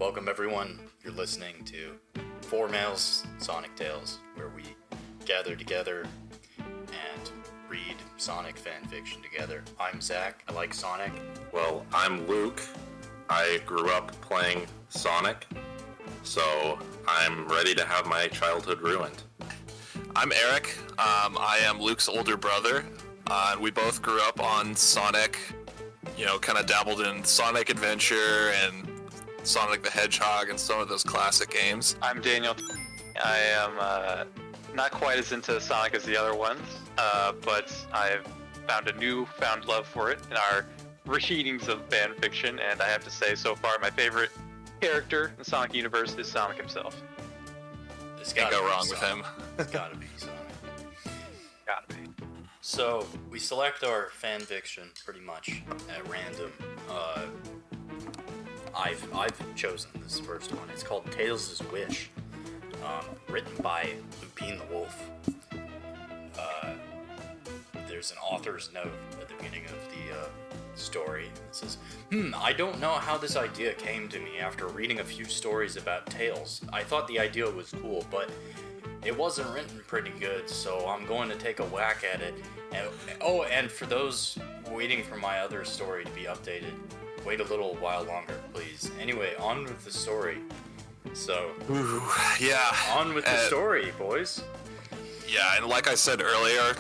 Welcome everyone. You're listening to Four Males Sonic Tales, where we gather together and read Sonic fan fiction together. I'm Zach. I like Sonic. Well, I'm Luke. I grew up playing Sonic, so I'm ready to have my childhood ruined. I'm Eric. I am Luke's older brother. We both grew up on Sonic, kind of dabbled in Sonic Adventure and Sonic the Hedgehog and some of those classic games. I'm Daniel. I am not quite as into Sonic as the other ones, but I've found a newfound love for it in our readings of fan fiction, and I have to say, so far, my favorite character in the Sonic universe is Sonic himself. Can't go wrong with him. It's gotta be Sonic. Gotta be. So, we select our fan fiction pretty much at random. I've chosen this first one. It's called Tails' Wish, written by Lupin the Wolf. There's an author's note at the beginning of the story. It says, I don't know how this idea came to me after reading a few stories about Tails. I thought the idea was cool, but it wasn't written pretty good, so I'm going to take a whack at it. And for those waiting for my other story to be updated, wait a little while longer, please. Anyway, on with the story. So, on with the story, boys. Yeah, and like I said earlier,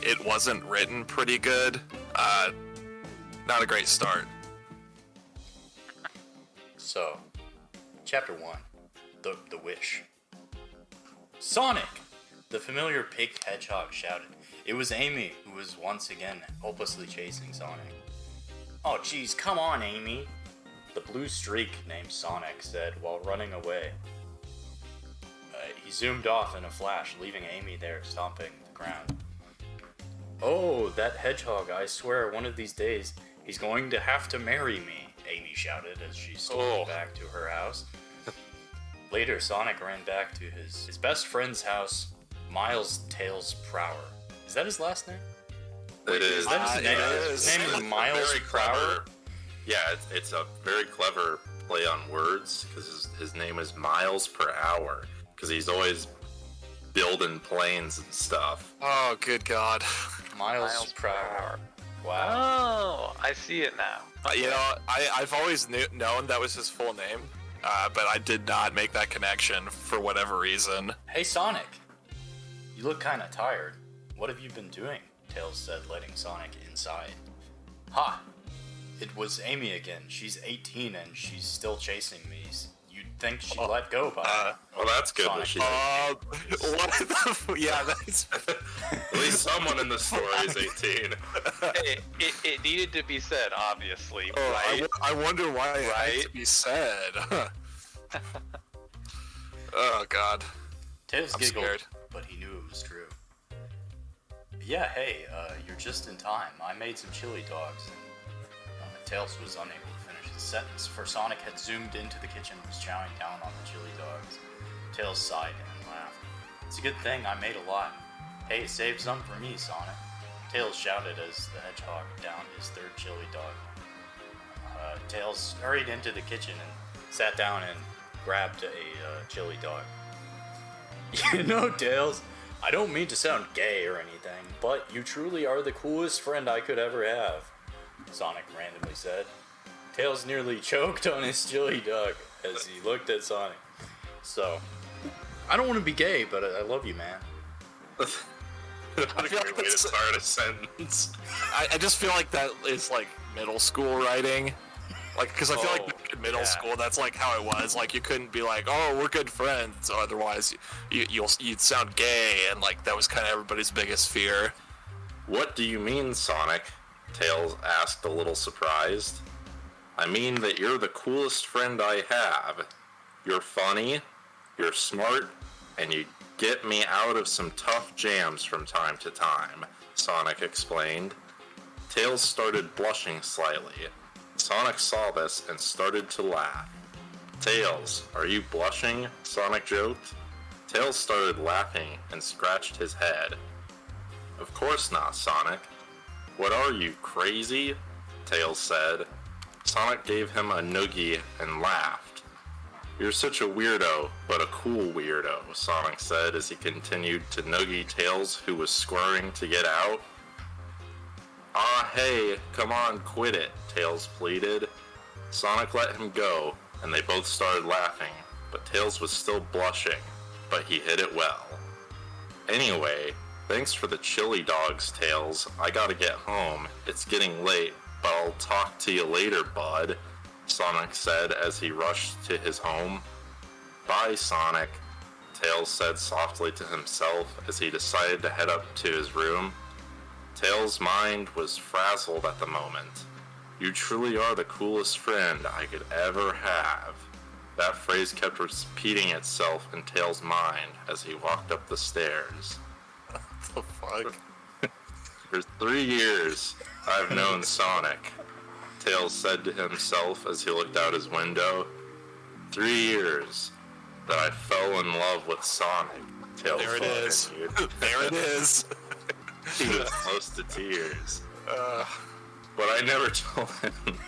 it wasn't written pretty good. Not a great start. So, Chapter 1, The Wish. Sonic! The familiar pink hedgehog shouted. It was Amy, who was once again hopelessly chasing Sonic. Oh geez, come on, Amy! The blue streak named Sonic said while running away. He zoomed off in a flash, leaving Amy there stomping the ground. Oh, that hedgehog, I swear one of these days he's going to have to marry me, Amy shouted as she stormed back to her house. Later, Sonic ran back to his best friend's house, Miles Tails Prower. Is that his last name? It is. Is that his name? His name is Miles Prower? Yeah, it's a very clever play on words, because his name is Miles per Hour, because he's always building planes and stuff. Oh, good God. Miles Prower. Wow. Oh, I see it now. I've always known that was his full name, but I did not make that connection for whatever reason. Hey, Sonic. You look kind of tired. What have you been doing? Tails said, letting Sonic inside. Ha! It was Amy again. She's 18 and she's still chasing me. You'd think she'd let go by now. Well, that's good Sonic. that she's Yeah, that's... At least someone in the story is 18. It needed to be said, obviously. Oh, right? I wonder why it had to be said. Oh, God. Tails I'm giggled, scared. but he knew it was true. Yeah, hey, you're just in time. I made some chili dogs. Tails was unable to finish his sentence, for Sonic had zoomed into the kitchen and was chowing down on the chili dogs. Tails sighed and laughed. It's a good thing I made a lot. Hey, save some for me, Sonic. Tails shouted as the hedgehog downed his third chili dog. Tails hurried into the kitchen and sat down and grabbed a chili dog. You know, Tails, I don't mean to sound gay or anything, but you truly are the coolest friend I could ever have, Sonic randomly said. Tails nearly choked on his chili dog as he looked at Sonic. So, I don't want to be gay, but I love you, man. What a great way to start a sentence. I just feel like that is like middle school writing. Like, because I feel like in middle school, that's like how it was. Like, you couldn't be like, oh, we're good friends. Otherwise, you'd sound gay, and like that was kind of everybody's biggest fear. What do you mean, Sonic? Tails asked, a little surprised. I mean that you're the coolest friend I have. You're funny, you're smart, and you get me out of some tough jams from time to time, Sonic explained. Tails started blushing slightly. Sonic saw this and started to laugh. Tails, are you blushing? Sonic joked. Tails started laughing and scratched his head. Of course not, Sonic. What are you, crazy? Tails said. Sonic gave him a noogie and laughed. You're such a weirdo, but a cool weirdo, Sonic said as he continued to noogie Tails, who was squirming to get out. Ah, hey, come on, quit it, Tails pleaded. Sonic let him go, and they both started laughing, but Tails was still blushing, but he hid it well. Anyway, thanks for the chili dogs, Tails. I gotta get home. It's getting late, but I'll talk to you later, bud, Sonic said as he rushed to his home. Bye, Sonic, Tails said softly to himself as he decided to head up to his room. Tails' mind was frazzled at the moment. You truly are the coolest friend I could ever have. That phrase kept repeating itself in Tails' mind as he walked up the stairs. What the fuck? For 3 years, I've known Sonic, Tails said to himself as he looked out his window. 3 years that I fell in love with Sonic, Tails There it is. continued. There it is. He was close to tears. But I never told him,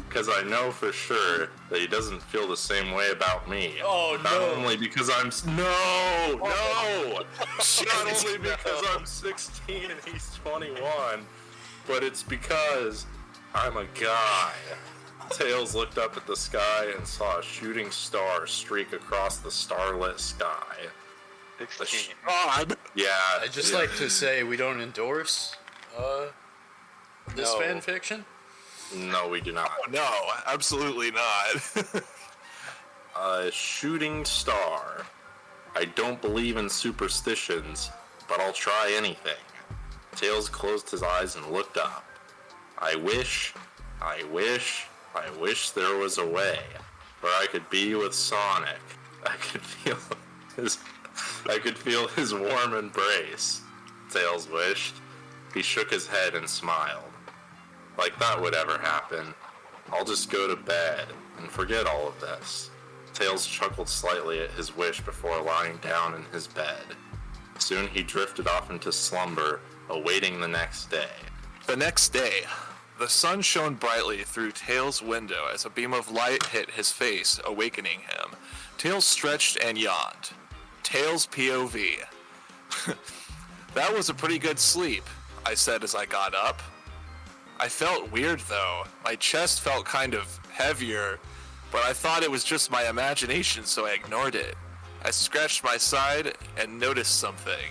because I know for sure that he doesn't feel the same way about me. Oh, Not no. only because I'm... No! Not only because I'm 16 and he's 21, but it's because I'm a guy. Tails looked up at the sky and saw a shooting star streak across the starlit sky. 16. God. Yeah. I'd just like to say we don't endorse this No. fan fiction. No, we do not. No, absolutely not. A shooting star. I don't believe in superstitions, but I'll try anything. Tails closed his eyes and looked up. I wish there was a way where I could be with Sonic. I could feel his warm embrace. Tails wished. He shook his head and smiled. Like that would ever happen. I'll just go to bed and forget all of this. Tails chuckled slightly at his wish before lying down in his bed. Soon he drifted off into slumber, awaiting the next day. The next day, the sun shone brightly through Tails' window as a beam of light hit his face, awakening him. Tails stretched and yawned. Tails POV. That was a pretty good sleep, I said as I got up. I felt weird though. My chest felt kind of heavier, but I thought it was just my imagination, so I ignored it. I scratched my side and noticed something.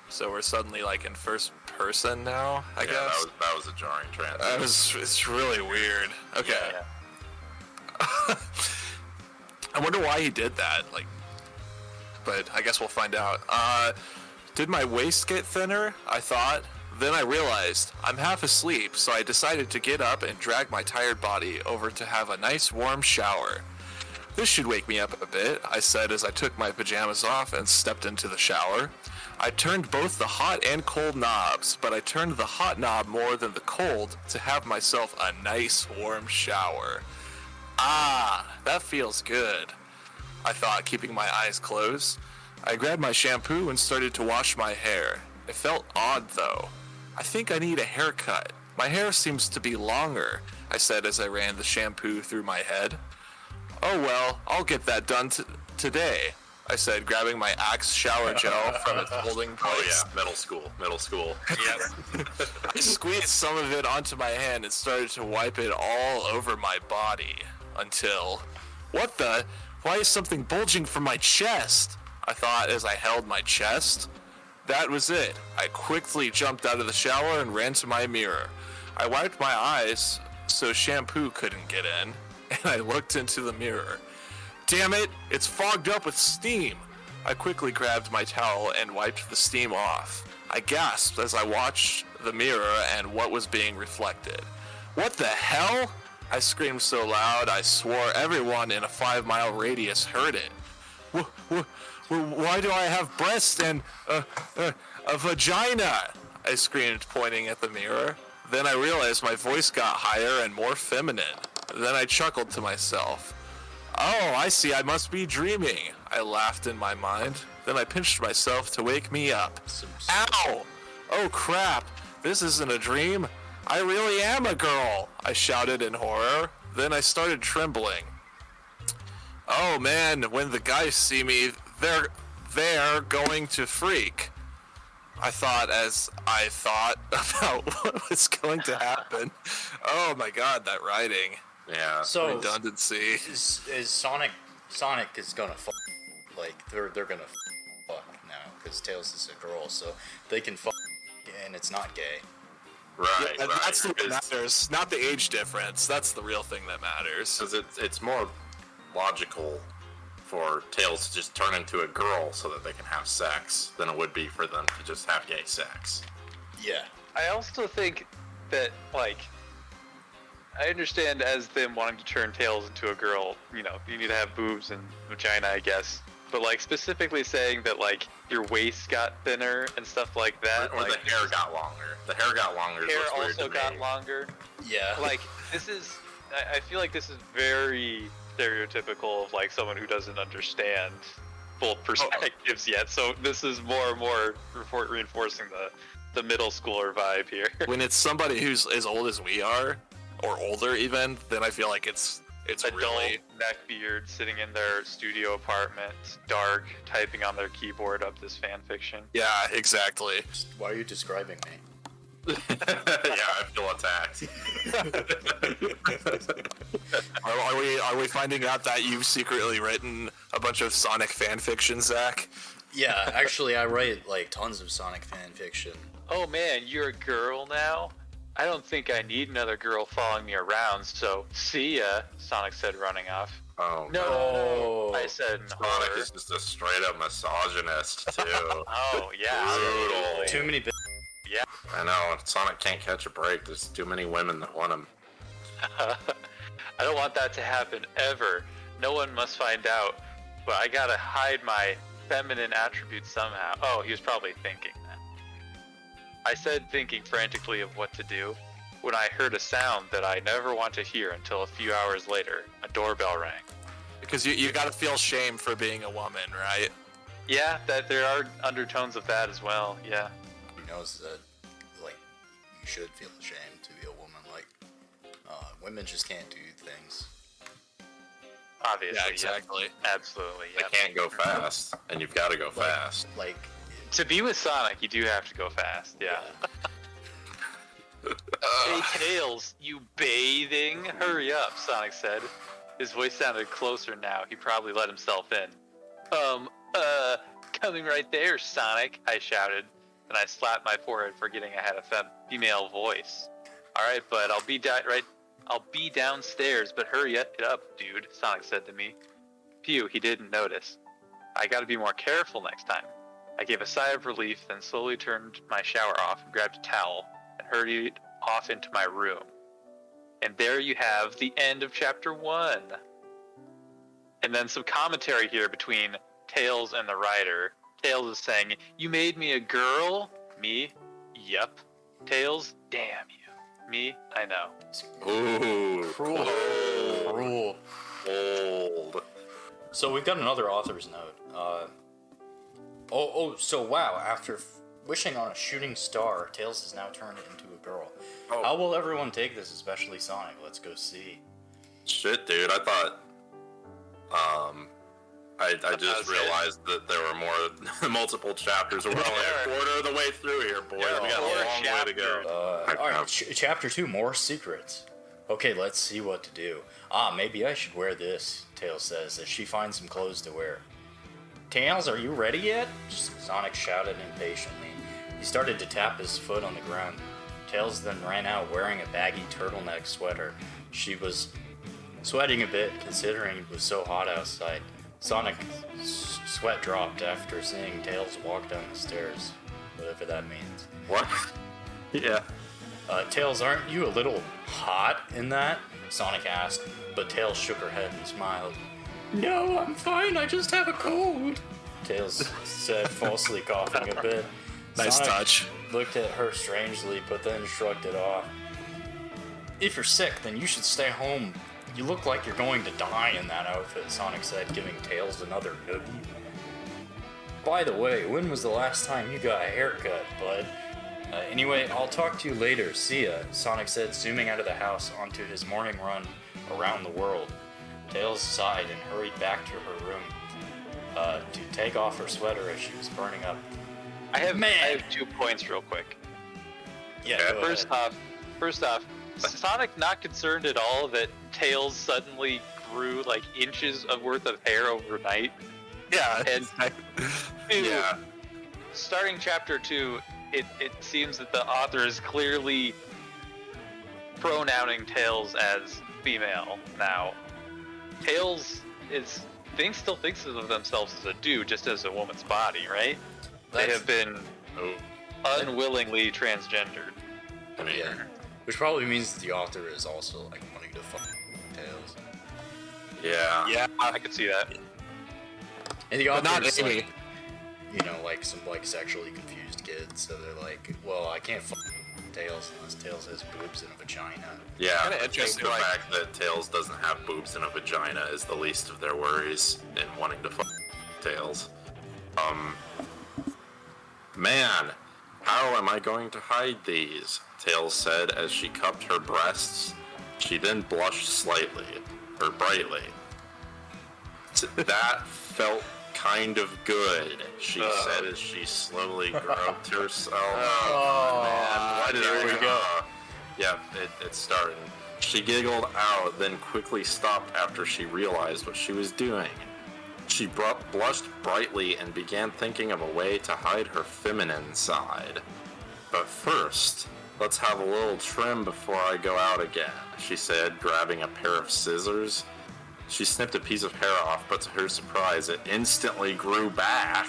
So we're suddenly like in first person now, I guess. That was a jarring transition. It's really weird. Okay. Yeah. I wonder why he did that, but I guess we'll find out. Did my waist get thinner? I thought. Then I realized I'm half asleep, so I decided to get up and drag my tired body over to have a nice warm shower. This should wake me up a bit, I said as I took my pajamas off and stepped into the shower. I turned both the hot and cold knobs, but I turned the hot knob more than the cold to have myself a nice warm shower. Ah, that feels good, I thought, keeping my eyes closed. I grabbed my shampoo and started to wash my hair. It felt odd though. I think I need a haircut. My hair seems to be longer, I said as I ran the shampoo through my head. Oh well, I'll get that done today, I said, grabbing my Axe shower gel from its holding place. Oh yeah, middle school. Yep. I squeezed some of it onto my hand and started to wipe it all over my body until... What the? Why is something bulging from my chest? I thought as I held my chest. That was it. I quickly jumped out of the shower and ran to my mirror. I wiped my eyes so shampoo couldn't get in, and I looked into the mirror. Damn it, it's fogged up with steam. I quickly grabbed my towel and wiped the steam off. I gasped as I watched the mirror and what was being reflected. What the hell? I screamed so loud I swore everyone in a 5-mile radius heard it. Why do I have breasts and a vagina? I screamed, pointing at the mirror. Then I realized my voice got higher and more feminine. Then I chuckled to myself. Oh, I see, I must be dreaming. I laughed in my mind. Then I pinched myself to wake me up. Ow! Oh crap, this isn't a dream. I really am a girl, I shouted in horror. Then I started trembling. oh man, when the guys see me, they're going to freak. I thought about what was going to happen. Oh my god, that writing. Yeah. So Redundancy. is Sonic is gonna fuck, like they're gonna fuck now because Tails is a girl, so they can fuck and it's not gay. Right. Yeah, right. that's what matters, not the age difference. That's the real thing that matters. Because it's more logical for Tails to just turn into a girl so that they can have sex than it would be for them to just have gay sex. Yeah. I also think that, like, I understand as them wanting to turn Tails into a girl, you know, you need to have boobs and vagina, I guess. But, like, specifically saying that, like, your waist got thinner and stuff like that. Or like, the hair got longer. The hair got longer. hair looks weird also to got me. longer. Yeah. Like, this is, I feel like this is very stereotypical of, like, someone who doesn't understand both perspectives yet. So this is more and more reinforcing the middle schooler vibe here. When it's somebody who's as old as we are, or older even, then I feel like it's Adult really... neckbeard sitting in their studio apartment, dark, typing on their keyboard up this fan fiction. Yeah, exactly. Why are you describing me? Yeah, I feel attacked. Are we finding out that you've secretly written a bunch of Sonic fan fiction, Zach? Yeah, actually, I write like tons of Sonic fan fiction. Oh man, you're a girl now? I don't think I need another girl following me around, so see ya, Sonic said, running off. Oh, No, I said in Sonic horror. is just a straight up misogynist, too. Oh, yeah. Brutal. absolutely. Too many. Yeah. I know, Sonic can't catch a break. There's too many women that want him. I don't want that to happen ever. No one must find out, but I gotta hide my feminine attributes somehow. Oh, he was probably thinking that. I said, thinking frantically of what to do, when I heard a sound that I never want to hear until a few hours later. A doorbell rang. Because you gotta feel shame for being a woman, right? Yeah, that there are undertones of that as well. Yeah. He knows that, like, you should feel ashamed to be a woman. Like, women just can't do things. Obviously. Yeah, yep. exactly. Absolutely. They Yep. can't go fast, and you've got to go Like, fast. Like, To be with Sonic, you do have to go fast. Yeah. Hey, Tails, you bathing? Hurry up, Sonic said. His voice sounded closer now. He probably let himself in. Coming right there, Sonic, I shouted. And I slapped my forehead, forgetting I had a female voice. Alright, bud, I'll be downstairs, but hurry it up, dude, Sonic said to me. Phew, he didn't notice. I gotta be more careful next time. I gave a sigh of relief, then slowly turned my shower off, grabbed a towel, and hurried off into my room. And there you have the end of Chapter 1. And then some commentary here between Tails and the writer. Tails is saying, "You made me a girl?" Me? Yep. Tails? Damn you. Me? I know. Ooh, cruel. Cruel. Old. So we've got another author's note. So wow, after wishing on a shooting star, Tails has now turned into a girl. Oh. How will everyone take this, especially Sonic? Let's go see. Shit, dude, I thought, I just realized that there were more, multiple chapters. We're only a quarter of the way through here, boys. Yeah, We got a long way to chapters. go. Alright, chapter 2, more secrets. Okay, let's see what to do. Maybe I should wear this, Tails says, as she finds some clothes to wear. Tails, are you ready yet? Sonic shouted impatiently. He started to tap his foot on the ground. Tails then ran out wearing a baggy turtleneck sweater. She was sweating a bit, considering it was so hot outside. Sonic sweat dropped after seeing Tails walk down the stairs, whatever that means. What? Yeah. Tails, aren't you a little hot in that? Sonic asked, but Tails shook her head and smiled. No, I'm fine, I just have a cold, Tails said, falsely coughing a bit. Nice Sonic touch. looked at her strangely, but then shrugged it off. If you're sick, then you should stay home. You look like you're going to die in that outfit, Sonic said, giving Tails another noogie. By the way, when was the last time you got a haircut, bud? Anyway, I'll talk to you later. See ya, Sonic said, zooming out of the house onto his morning run around the world. Tails sighed and hurried back to her room to take off her sweater as she was burning up. I have 2 points real quick. Yeah, go First ahead. off, Sonic not concerned at all that Tails suddenly grew like inches of worth of hair overnight. Yeah. And Yeah. starting chapter 2, it seems that the author is clearly pronouncing Tails as female now. Tails still thinks of themselves as a dude, just as a woman's body, right? They have been unwillingly transgendered. I mean, Yeah. Which probably means the author is also like wanting to fuck Tails. yeah. Yeah. I could see that. And the But author not is Amy. like, like some like sexually confused kids, so they're like, well, I can't fuck Tails unless Tails has boobs and a vagina. Yeah, Kinda I think interesting, the like- fact that Tails doesn't have boobs and a vagina is the least of their worries in wanting to fuck Tails. Man, how am I going to hide these? Tails said as she cupped her breasts. She then blushed slightly, or brightly. That felt kind of good, she said as she slowly groped herself. Oh, Man, why did here I we go. Yeah, it's starting. She giggled out, then quickly stopped after she realized what she was doing. She blushed brightly and began thinking of a way to hide her feminine side. But first, let's have a little trim before I go out again, she said, grabbing a pair of scissors. She snipped a piece of hair off, but to her surprise, it instantly grew back.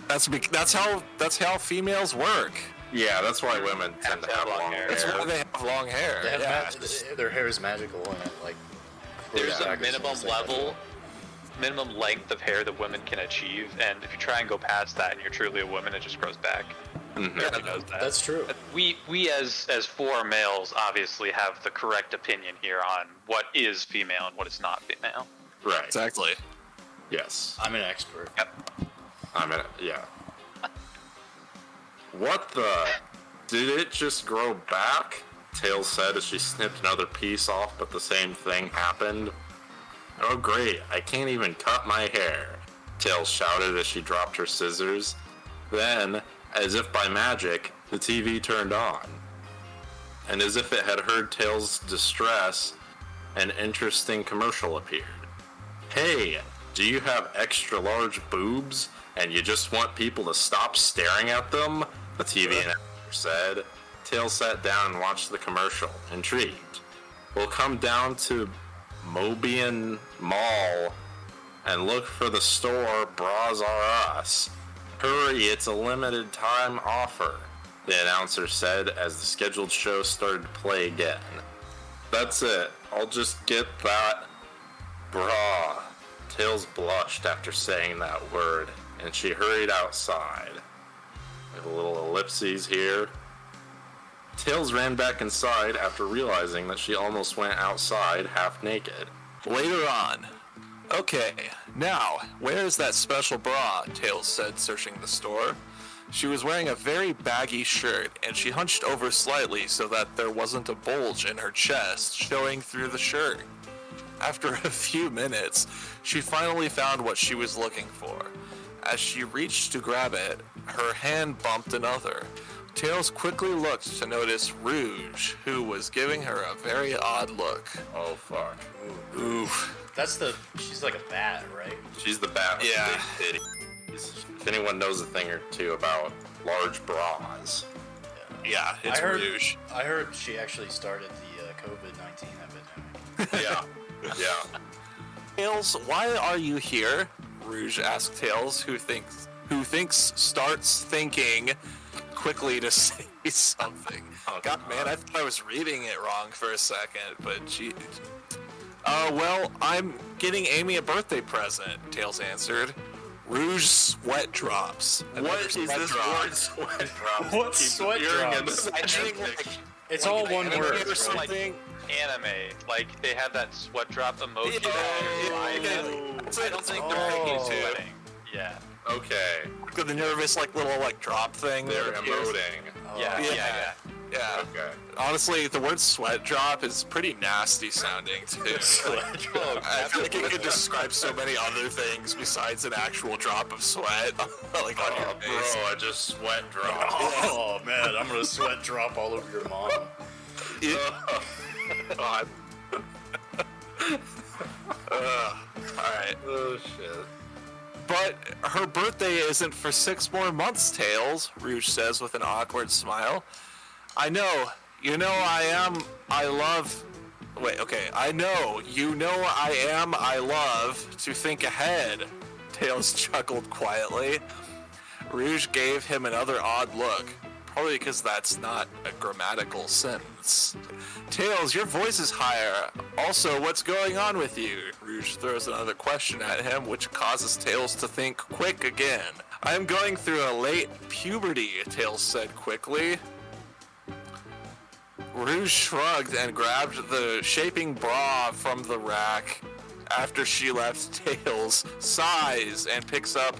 That's how females work. Yeah, that's why women tend to have long hair. That's why they have long hair. They have Yeah. their hair is magical and it like. There's grows a back as soon minimum as they level, minimum length of hair that women can achieve, and if you try and go past that and you're truly a woman, it just grows back. Mhm. Everybody knows that. That's true. We as 4 males obviously have the correct opinion here on what is female and what is not female. Right. Exactly. Yes. I'm an expert. Yeah. What the? Did it just grow back? Tails said as she snipped another piece off, but the same thing happened. Oh great, I can't even cut my hair, Tails shouted as she dropped her scissors. Then, as if by magic, the TV turned on. And as if it had heard Tails' distress, an interesting commercial appeared. Hey, do you have extra large boobs and you just want people to stop staring at them? The TV announcer said. Tails sat down and watched the commercial, intrigued. We'll come down to Mobian Mall and look for the store Bras R Us. Hurry, it's a limited time offer, the announcer said as the scheduled show started to play again. That's it. I'll just get that bra. Tails blushed after saying that word, and she hurried outside. We have a little ellipses here. Tails ran back inside after realizing that she almost went outside half naked. Later on. Okay, now, where is that special bra? Tails said, searching the store. She was wearing a very baggy shirt, and she hunched over slightly so that there wasn't a bulge in her chest showing through the shirt. After a few minutes, she finally found what she was looking for. As she reached to grab it, her hand bumped another. Tails quickly looked to notice Rouge, who was giving her a very odd look. Oh fuck. Oof. She's like a bat, right? She's the bat with Yeah. the big titties. If anyone knows a thing or two about large bras. Yeah, it's Rouge. I heard she actually started the COVID-19 epidemic. Yeah. Yeah. Tails, why are you here? Rouge asked Tails, who starts thinking quickly to say something. Oh, God, man, I thought I was reading it wrong for a second, but she... well, I'm getting Amy a birthday present, Tails answered. Rouge sweatdrops. What is this word sweat drop? What Keep sweat appearing in drops? the I think, like, It's all one anime word. or right? something. Anime, like they have that sweat drop emoji. I don't think they're they're making making it. too. Yeah. Okay. The nervous, like, little, like, drop thing. They're that appears. emoting. Oh, Yeah. Yeah. Yeah. Yeah. Okay. Honestly, the word sweat drop is pretty nasty sounding too. I feel like it could describe so many other things besides an actual drop of sweat, like on your face. Bro, I just sweat dropped. Oh man, I'm gonna sweat drop all over your mom. God. Alright. Oh shit. But her birthday isn't for 6 more months, Tails, Rouge says with an awkward smile. I know, I love to think ahead, Tails chuckled quietly. Rouge gave him another odd look, probably because that's not a grammatical sentence. Tails, your voice is higher. Also, what's going on with you? Rouge throws another question at him, which causes Tails to think quick again. I am going through a late puberty, Tails said quickly. Rouge shrugged and grabbed the shaping bra from the rack after she left Tails, sighs, and picks up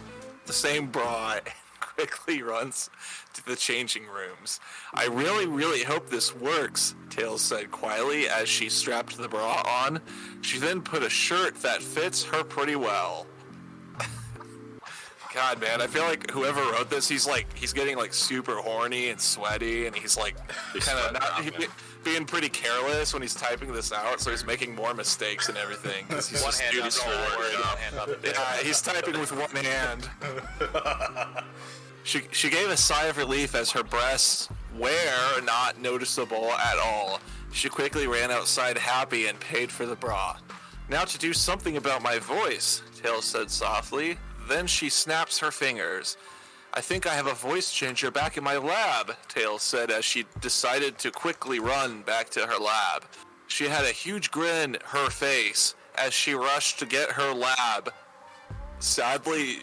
the same bra and quickly runs to the changing rooms. I really, really hope this works, Tails said quietly as she strapped the bra on. She then put a shirt that fits her pretty well. God, man, I feel like whoever wrote this, he's getting like super horny and sweaty, and he's like kind of being pretty careless when he's typing this out, so he's making more mistakes and everything. He's One just hand dude on is the forward. one hand on the dick. Yeah, he's typing with one hand. She gave a sigh of relief as her breasts were not noticeable at all. She quickly ran outside happy and paid for the bra. Now to do something about my voice, Tails said softly. Then she snaps her fingers. I think I have a voice changer back in my lab, Tails said as she decided to quickly run back to her lab. She had a huge grin her face as she rushed to get her lab. Sadly,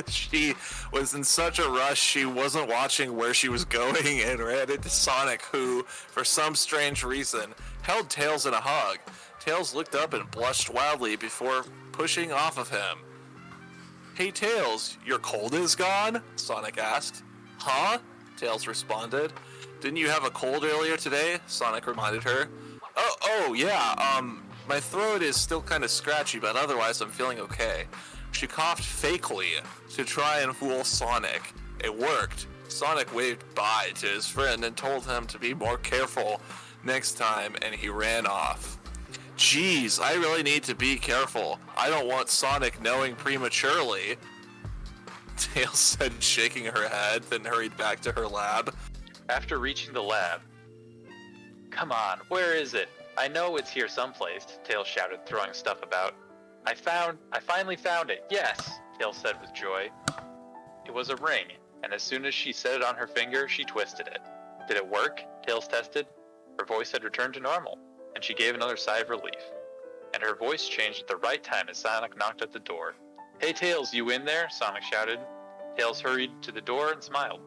she was in such a rush she wasn't watching where she was going and ran into Sonic, who, for some strange reason, held Tails in a hug. Tails looked up and blushed wildly before pushing off of him. Hey Tails, your cold is gone? Sonic asked. Huh? Tails responded. Didn't you have a cold earlier today? Sonic reminded her. Oh yeah, my throat is still kind of scratchy, but otherwise I'm feeling okay. She coughed fakely to try and fool Sonic. It worked. Sonic waved bye to his friend and told him to be more careful next time, and he ran off. Geez, I really need to be careful. I don't want Sonic knowing prematurely, Tails said, shaking her head, then hurried back to her lab. After reaching the lab, come on, where is it? I know it's here someplace, Tails shouted, throwing stuff about. I finally found it, yes, Tails said with joy. It was a ring, and as soon as she set it on her finger, she twisted it. Did it work? Tails tested. Her voice had returned to normal, and she gave another sigh of relief. And her voice changed at the right time as Sonic knocked at the door. Hey Tails, you in there? Sonic shouted. Tails hurried to the door and smiled.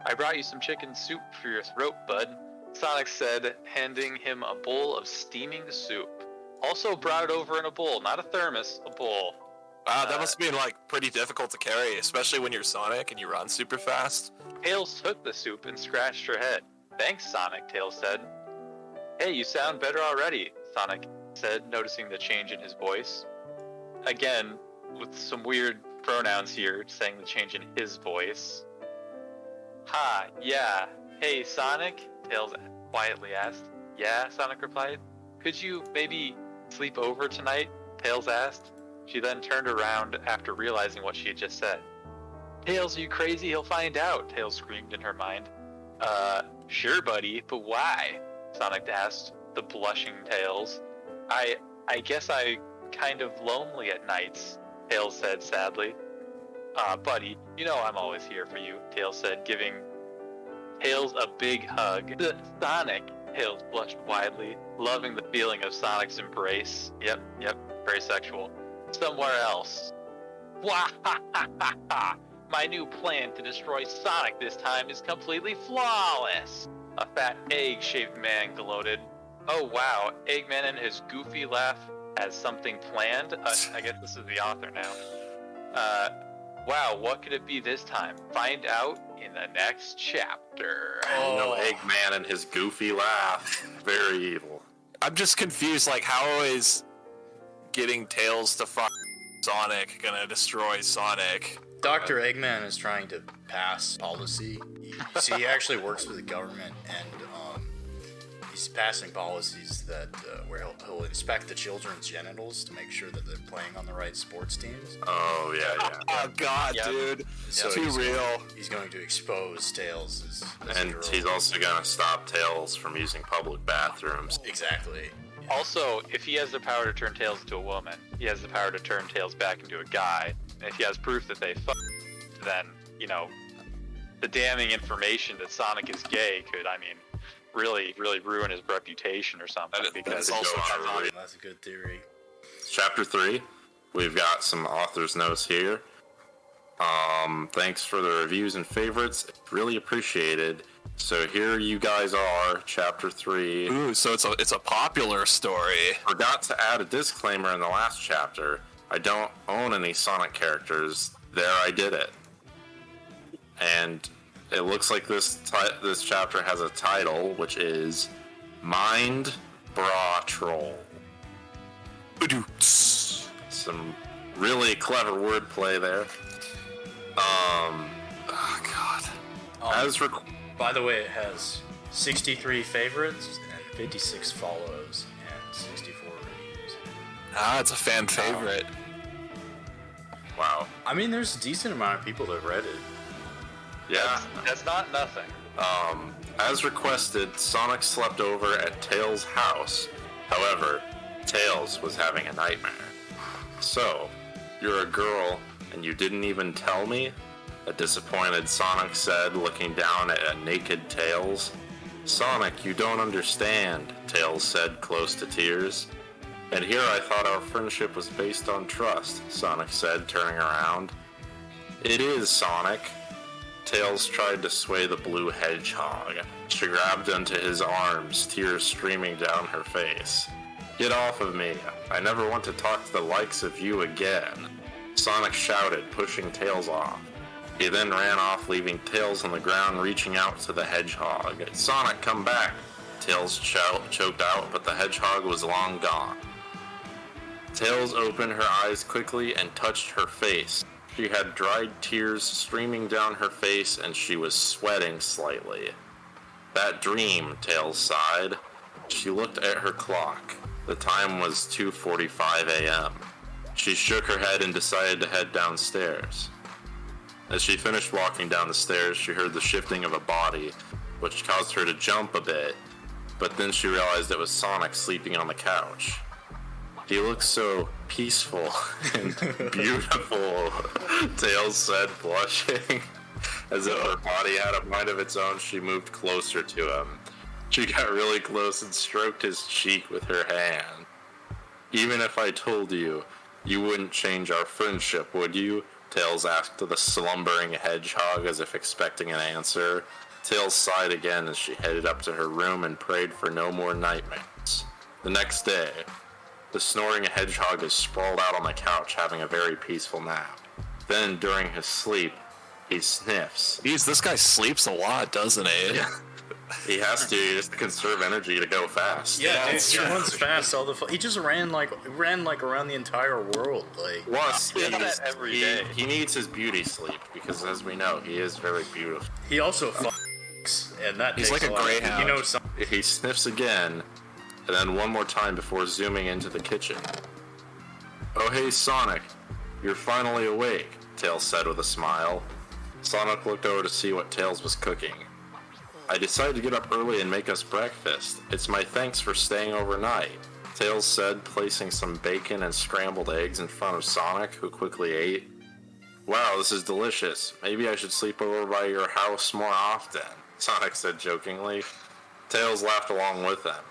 I brought you some chicken soup for your throat, bud, Sonic said, handing him a bowl of steaming soup. Also brought it over in a bowl, not a thermos, a bowl. Wow, that must have been like pretty difficult to carry, especially when you're Sonic and you run super fast. Tails took the soup and scratched her head. Thanks, Sonic, Tails said. Hey, you sound better already, Sonic said, noticing the change in his voice. Again, with some weird pronouns here, saying the change in his voice. Ha, yeah. Hey, Sonic, Tails quietly asked. Yeah, Sonic replied. Could you maybe sleep over tonight? Tails asked. She then turned around after realizing what she had just said. Tails, are you crazy? He'll find out, Tails screamed in her mind. Sure, buddy, but why? Sonic asked, the blushing Tails. I guess I kind of lonely at nights, Tails said sadly. Buddy, you know I'm always here for you, Tails said, giving Tails a big hug. Sonic, Tails blushed widely, loving the feeling of Sonic's embrace. Yep, very sexual. Somewhere else. Wahahaha! My new plan to destroy Sonic this time is completely flawless! A fat egg-shaped man gloated. Oh wow, Eggman and his goofy laugh has something planned? I guess this is the author now. Wow, what could it be this time? Find out in the next chapter. You know, Eggman and his goofy laugh. Very evil. I'm just confused, like, how is getting Tails to fuck Sonic gonna destroy Sonic? Dr. Eggman is trying to pass policy. He actually works for the government, and he's passing policies that where he'll inspect the children's genitals to make sure that they're playing on the right sports teams. Oh, yeah. Oh, God, Yep. dude. So Too real. He's going to expose Tails as a And girl. he's also going to stop Tails from using public bathrooms. Exactly. Also, if he has the power to turn Tails into a woman, he has the power to turn Tails back into a guy. And if he has proof that they then, you know, the damning information that Sonic is gay could, I mean, really ruin his reputation or something. That's Because also true. That's a good theory. Chapter 3, we've got some author's notes here. Thanks for the reviews and favorites. Really appreciated. So here you guys are, Chapter 3. Ooh, so it's a popular story. Forgot to add a disclaimer in the last chapter. I don't own any Sonic characters. There, I did it. And it looks like this chapter has a title, which is Mind Bra Troll. Some really clever wordplay there. Oh, God. As By the way, it has 63 favorites and 56 follows and 64 reviews. Ah, it's a fan favorite. wow. I mean, there's a decent amount of people that read it. Yeah. that's not nothing. As requested, Sonic slept over at Tails' house. However, Tails was having a nightmare. So, you're a girl and you didn't even tell me? A disappointed Sonic said, looking down at a naked Tails. Sonic, you don't understand, Tails said, close to tears. And here I thought our friendship was based on trust, Sonic said, turning around. It is, Sonic. Tails tried to sway the blue hedgehog. She grabbed onto his arms, tears streaming down her face. Get off of me. I never want to talk to the likes of you again. Sonic shouted, pushing Tails off. He then ran off, leaving Tails on the ground, reaching out to the hedgehog. Sonic, come back! Tails choked out, but the hedgehog was long gone. Tails opened her eyes quickly and touched her face. She had dried tears streaming down her face, and she was sweating slightly. That dream, Tails sighed. She looked at her clock. The time was 2:45 a.m. She shook her head and decided to head downstairs. As she finished walking down the stairs, she heard the shifting of a body, which caused her to jump a bit, but then she realized it was Sonic sleeping on the couch. He looks so peaceful and beautiful, Tails said, blushing. As if her body had a mind of its own, she moved closer to him. She got really close and stroked his cheek with her hand. Even if I told you, you wouldn't change our friendship, would you? Tails asked the slumbering hedgehog as if expecting an answer. Tails sighed again as she headed up to her room and prayed for no more nightmares. The next day, the snoring hedgehog is sprawled out on the couch having a very peaceful nap. Then, during his sleep, he sniffs. Jeez, this guy sleeps a lot, doesn't he? Yeah. He has to just to conserve energy to go fast. Yeah, dude, he runs fast all the. He just ran like around the entire world. Like, Plus, He does that every day. he needs his beauty sleep because, as we know, he is very beautiful. he also fucks, and that He's takes like a lot. greyhound. You know, some, He sniffs again, and then one more time before zooming into the kitchen. Oh hey Sonic, you're finally awake, Tails said with a smile. Sonic looked over to see what Tails was cooking. I decided to get up early and make us breakfast. It's my thanks for staying overnight, Tails said, placing some bacon and scrambled eggs in front of Sonic, who quickly ate. Wow, this is delicious. Maybe I should sleep over by your house more often, Sonic said jokingly. Tails laughed along with them.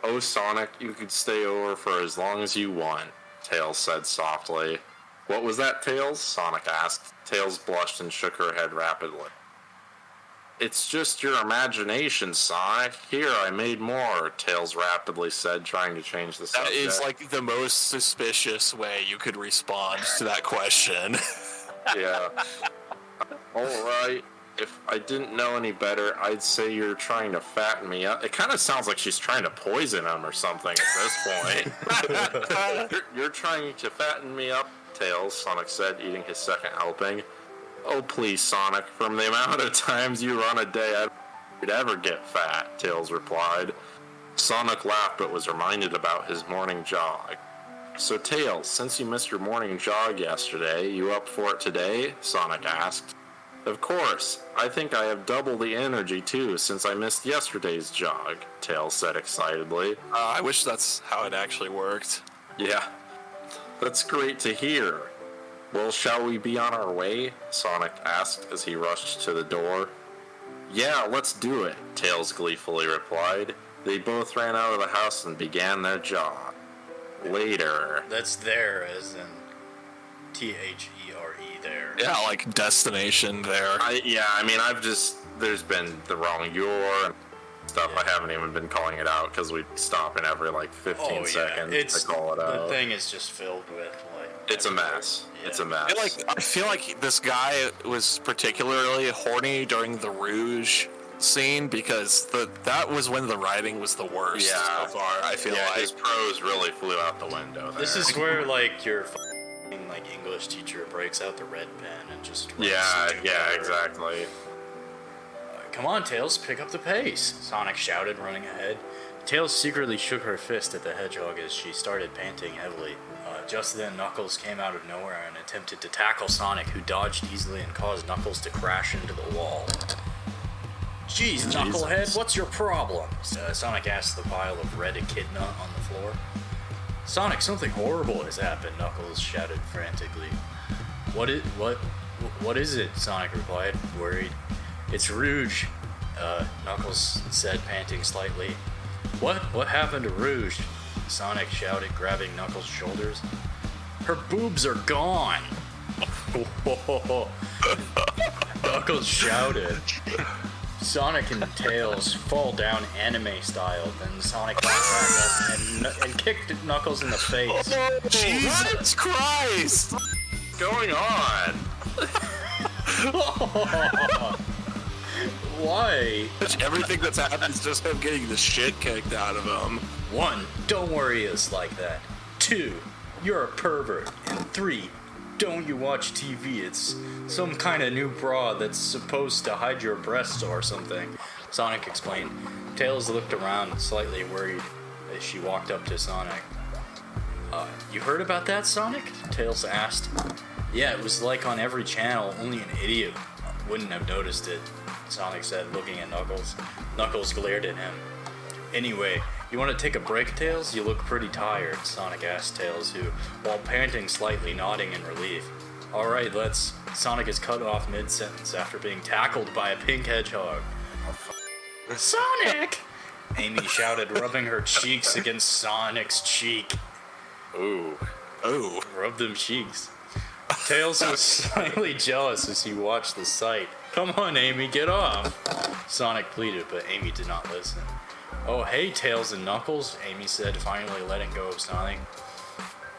Oh, Sonic, you could stay over for as long as you want, Tails said softly. What was that, Tails? Sonic asked. Tails blushed and shook her head rapidly. It's just your imagination, Sonic. Here, I made more, Tails rapidly said, trying to change the subject. That is like the most suspicious way you could respond to that question. Yeah. Alright. If I didn't know any better, I'd say you're trying to fatten me up. It kind of sounds like she's trying to poison him or something at this point. You're trying to fatten me up, Tails, Sonic said, eating his second helping. Oh, please, Sonic. From the amount of times you run a day, I don't ever get fat, Tails replied. Sonic laughed but was reminded about his morning jog. So, Tails, since you missed your morning jog yesterday, you up for it today? Sonic asked. Of course. I think I have double the energy, too, since I missed yesterday's jog, Tails said excitedly. I wish that's how it actually worked. Yeah. That's great to hear. Well, shall we be on our way? Sonic asked as he rushed to the door. Yeah, let's do it, Tails gleefully replied. They both ran out of the house and began their jog. Later. That's there, as in THERE there. Yeah, like destination there. There's been the wrong your and stuff. Yeah. I haven't even been calling it out because we stop in every like 15 seconds to call it out. The thing is just filled with like. It's a mess. Yeah. It's a mess. I feel like this guy was particularly horny during the Rouge scene because that was when the writing was the worst so far. I feel like his prose really flew out the window there. This is where like your like English teacher breaks out the red pen and just writes something better. Exactly. Come on, Tails, pick up the pace, Sonic shouted, running ahead. Tails secretly shook her fist at the hedgehog as she started panting heavily. Just then, Knuckles came out of nowhere and attempted to tackle Sonic, who dodged easily and caused Knuckles to crash into the wall. Jeez, Knucklehead, what's your problem? Sonic asked the pile of red echidna on the floor. Sonic, something horrible has happened, Knuckles shouted frantically. What is it? Sonic replied, worried. It's Rouge, Knuckles said, panting slightly. What happened to Rouge? Sonic shouted, grabbing Knuckles' shoulders. Her boobs are gone! Knuckles shouted. Sonic and Tails fall down anime style, then Sonic got back up and kicked Knuckles in the face. Jesus Christ! What's going on? Why? Everything that's happened is just him getting the shit kicked out of him. 1, don't worry us like that. 2, you're a pervert. And 3, don't you watch TV? It's some kind of new bra that's supposed to hide your breasts or something, Sonic explained. Tails looked around, slightly worried, as she walked up to Sonic. You heard about that, Sonic? Tails asked. Yeah, it was like on every channel, only an idiot wouldn't have noticed it, Sonic said, looking at Knuckles. Knuckles glared at him. Anyway, you want to take a break, Tails? You look pretty tired, Sonic asked Tails, who, while panting slightly, nodding in relief. Alright, let's... Sonic is cut off mid-sentence after being tackled by a pink hedgehog. Sonic! Amy shouted, rubbing her cheeks against Sonic's cheek. Ooh. Oh. Rub them cheeks. Tails was slightly jealous as he watched the sight. Come on, Amy, get off! Sonic pleaded, but Amy did not listen. Oh, hey, Tails and Knuckles, Amy said, finally letting go of Sonic.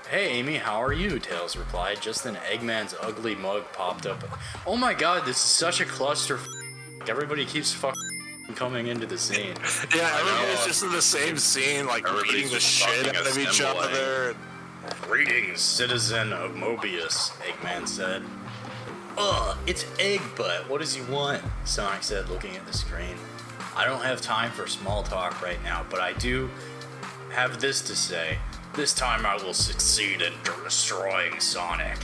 Hey, Amy, how are you? Tails replied. Just then Eggman's ugly mug popped up. Oh my god, this is such a cluster. Everybody keeps coming into the scene. Yeah, everybody's just in the same scene, like beating the shit out of each other. Greetings, citizen of Mobius, Eggman said. Ugh, it's Eggbutt. What does he want? Sonic said, looking at the screen. I don't have time for small talk right now, but I do have this to say. This time I will succeed in destroying Sonic,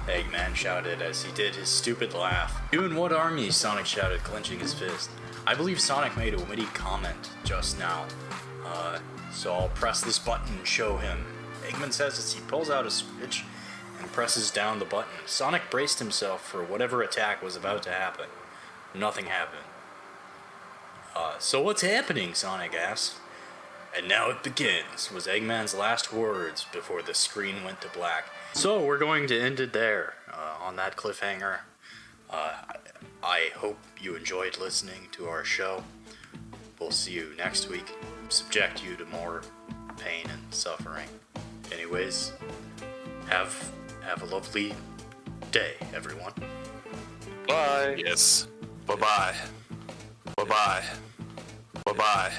Eggman shouted as he did his stupid laugh. You in what army? Sonic shouted, clenching his fist. I believe Sonic made a witty comment just now. So I'll press this button and show him. Eggman says as he pulls out a switch and presses down the button. Sonic braced himself for whatever attack was about to happen. Nothing happened. So what's happening? Sonic asked. And now it begins, was Eggman's last words before the screen went to black. So we're going to end it there, on that cliffhanger. I hope you enjoyed listening to our show. We'll see you next week. Subject you to more pain and suffering. Anyways, have a lovely day, everyone. Bye. Yes. Bye-bye. Bye-bye. Bye-bye.